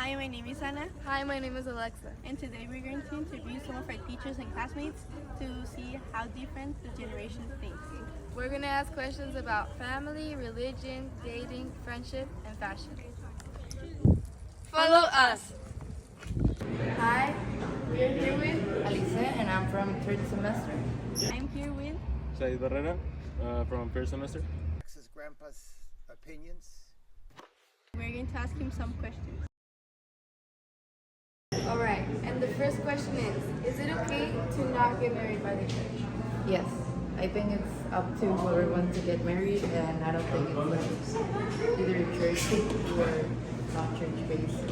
Hi, my name is Anna, Hi, my name is Alexa. and today we're going to interview some of our teachers and classmates to see how different the generation thinks. We're going to ask questions about family, religion, dating, friendship, and fashion. Follow us! Hi, we're here with Alice, and I'm from third semester. I'm here with Said Barrera from first semester. His grandpa's opinions. we're going to ask him some questions. Alright, and the first question is it okay to not get married by the church? Yes, I think it's up to everyone to get married, and I don't think it's like either church or not church based.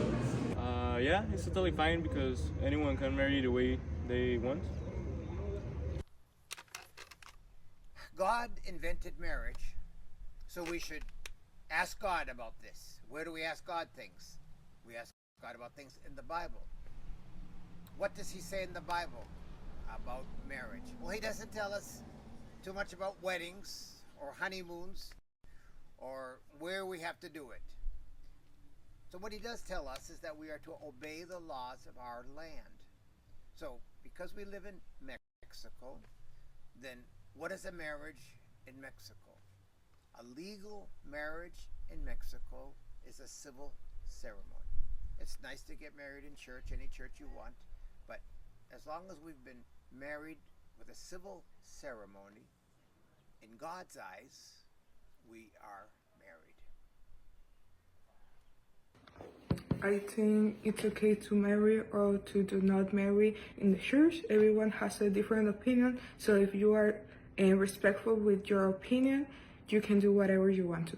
Yeah, it's totally fine because anyone can marry the way they want. God invented marriage, so we should ask God about this. Where do we ask God things? We ask God about things in the Bible. What does He say in the Bible about marriage? Well, He doesn't tell us too much about weddings or honeymoons or where we have to do it. So what He does tell us is that we are to obey the laws of our land. So because we live in Mexico, then what is a marriage in Mexico? A legal marriage in Mexico is a civil ceremony. It's nice to get married in church, any church you want, but as long as we've been married with a civil ceremony, in God's eyes, we are married. I think it's okay to marry or to do not marry in the church. Everyone has a different opinion, so if you are respectful with your opinion, you can do whatever you want to.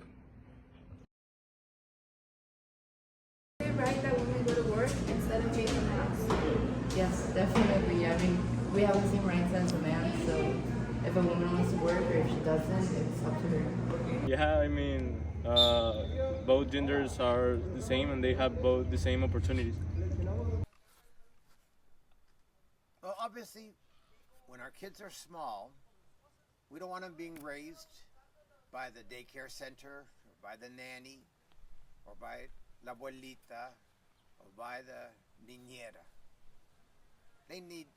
Is it right that women go to work instead of being in the house? Yes, definitely. I mean, we have the same rights as a man, so if a woman wants to work or if she doesn't, it's up to her. Yeah, I mean, both genders are the same and they have both the same opportunities. Well, obviously, when our kids are small, we don't want them being raised by the daycare center, or by the nanny, or by la abuelita, or by the niñera. They need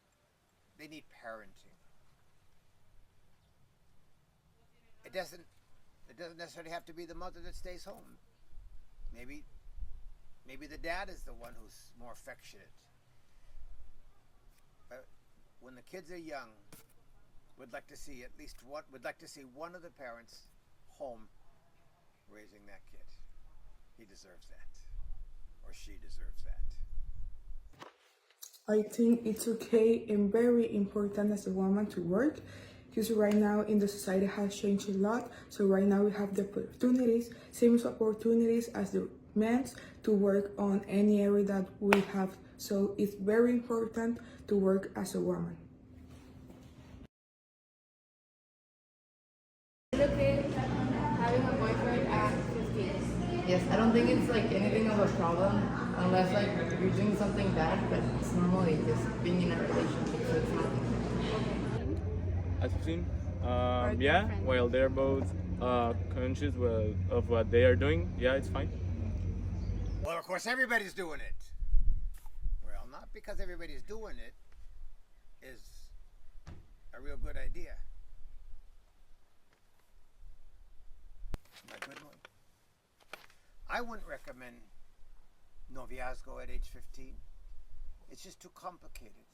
parenting. It doesn't necessarily have to be the mother that stays home. Maybe the dad is the one who's more affectionate. But when the kids are young, we'd like to see one of the parents home raising that kid. He deserves that, or she deserves that. I think it's okay and very important as a woman to work, because right now in the society has changed a lot. So right now we have the opportunities, same opportunities as the men to work on any area that we have. So it's very important to work as a woman. Is it okay having a boyfriend at 15? Yes, I don't think it's like anything of a problem unless like you're doing something bad, but it's normally just being in a relationship, so it's nothing. At 15, yeah, while they're both conscious of what they are doing, yeah, it's fine. Well, of course, everybody's doing it. Well, not because everybody's doing it is a real good idea. My good one. I wouldn't recommend noviazgo at age 15. It's just too complicated.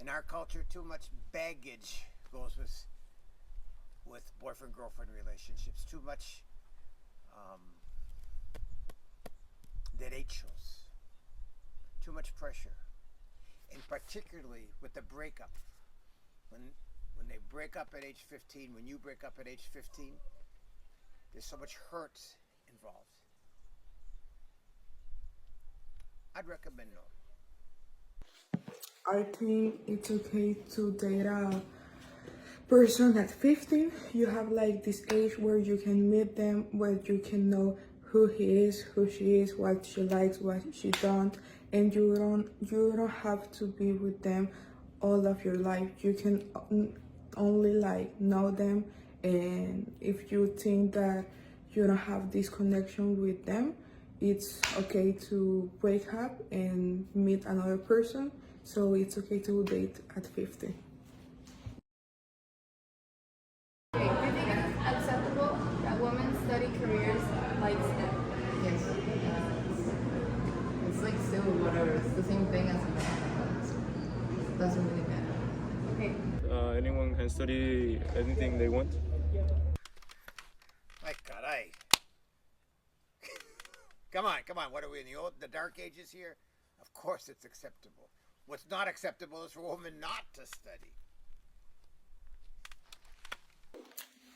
In our culture, too much baggage goes with boyfriend-girlfriend relationships. Too much derechos. Too much pressure. And particularly with the breakup. When they break up at age 15, when you break up at age 15, there's so much hurt involved. I'd recommend no. I think it's okay to date a person at 15. You have like this age where you can meet them, where you can know who he is, who she is, what she likes, what she don't, and you don't have to be with them all of your life. You can only like know them, and if you think that you don't have this connection with them, it's okay to break up and meet another person, so it's okay to date at 50. Okay, do you think it's acceptable that women study careers like STEM? Yes. It's like still whatever. It's the same thing as a man. It doesn't really matter. Okay. Anyone can study anything they want. My God, come on. What are we in the Dark Ages here? Of course it's acceptable. What's not acceptable is for a woman not to study.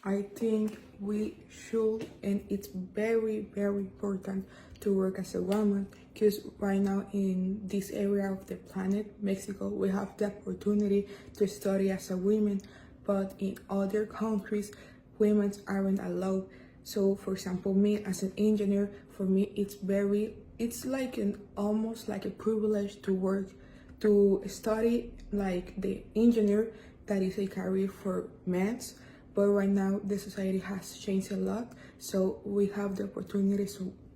I think we should, and it's very, very important to work as a woman, because right now in this area of the planet, Mexico, we have the opportunity to study as a woman, but in other countries, women aren't allowed. So, for example, me as an engineer, for me, it's like almost like a privilege to work, to study like the engineer, that is a career for men. But right now, the society has changed a lot, so we have the opportunity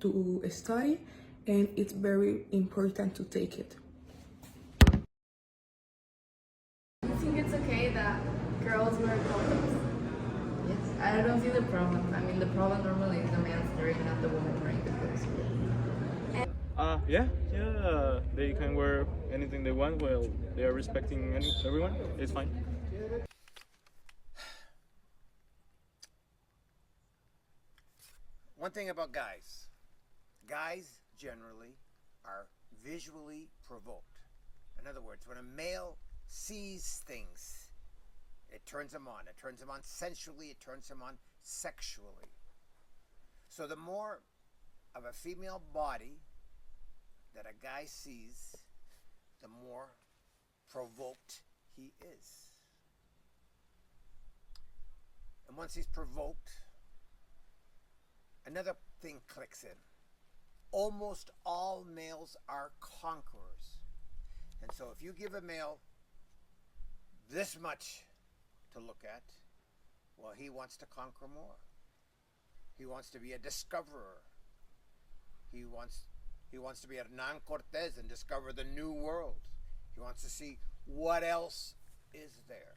to study, and it's very important to take it. Do you think it's okay that girls wear condoms? Yes. I don't see the problem. I mean, the problem normally is the man staring, not the woman wearing the clothes. Yeah, they can wear anything they want while they are respecting everyone. It's fine. One thing about guys generally are visually provoked. In other words, when a male sees things, it turns him on. It turns him on sensually, it turns him on sexually. So the more of a female body that a guy sees, the more provoked he is. And once he's provoked, another thing clicks in. Almost all males are conquerors. And so if you give a male this much to look at, well, he wants to conquer more. He wants to be a discoverer. He wants to be Hernan Cortez and discover the new world. He wants to see what else is there.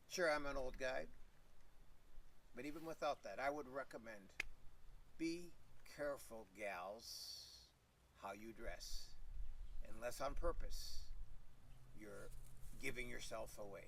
Sure, I'm an old guy, but even without that, I would recommend, be careful, gals, how you dress. Unless on purpose, you're giving yourself away.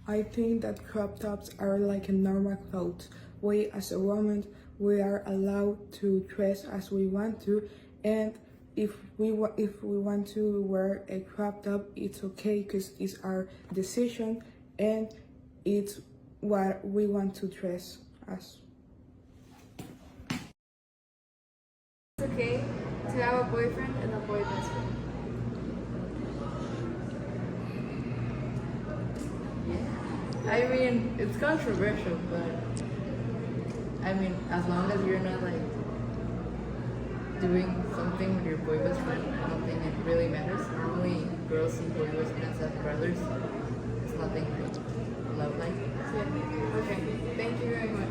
I think that crop tops are like a normal clothes. We as a woman, we are allowed to dress as we want to, and if we want to wear a crop top, it's okay, because it's our decision and it's what we want to dress as. It's okay to have a boyfriend and a boy best friend. I mean, it's controversial, but I mean, as long as you're not like doing something with your boy best friend, I don't think it really matters. Normally, girls see boy best friends as brothers. It's nothing like love-like. Yeah. Okay. Thank you very much.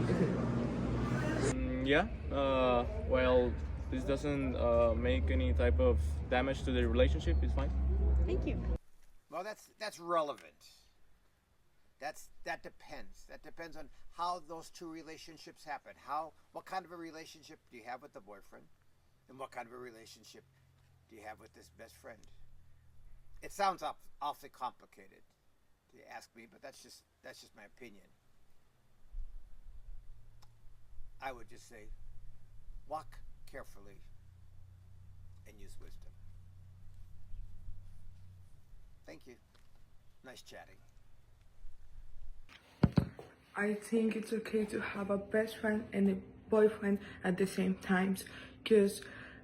Yeah, well, this doesn't make any type of damage to the relationship. It's fine. Thank you. Well, that's relevant. That depends. That depends on how those two relationships happen. What kind of a relationship do you have with the boyfriend, and what kind of a relationship do you have with this best friend? It sounds awfully complicated to ask me, but that's just my opinion. I would just say, walk carefully and use wisdom. Thank you. Nice chatting. I think it's okay to have a best friend and a boyfriend at the same times, because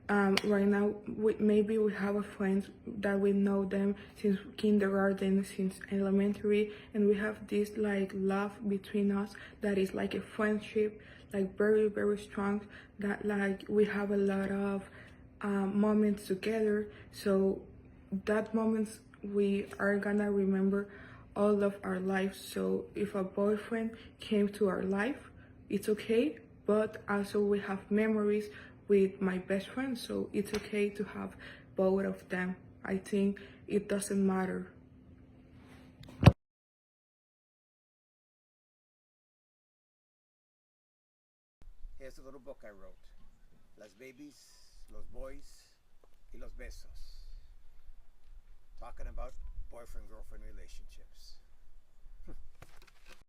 right now maybe we have a friend that we know them since kindergarten, since elementary, and we have this like love between us that is like a friendship, like very, very strong, that like we have a lot of moments together. So that moments we are gonna remember all of our lives. So if a boyfriend came to our life, it's okay, but also we have memories with my best friend, so it's okay to have both of them. I think it doesn't matter. Here's a little book I wrote. Las babies, los boys, y los besos. Talking about boyfriend-girlfriend relationships.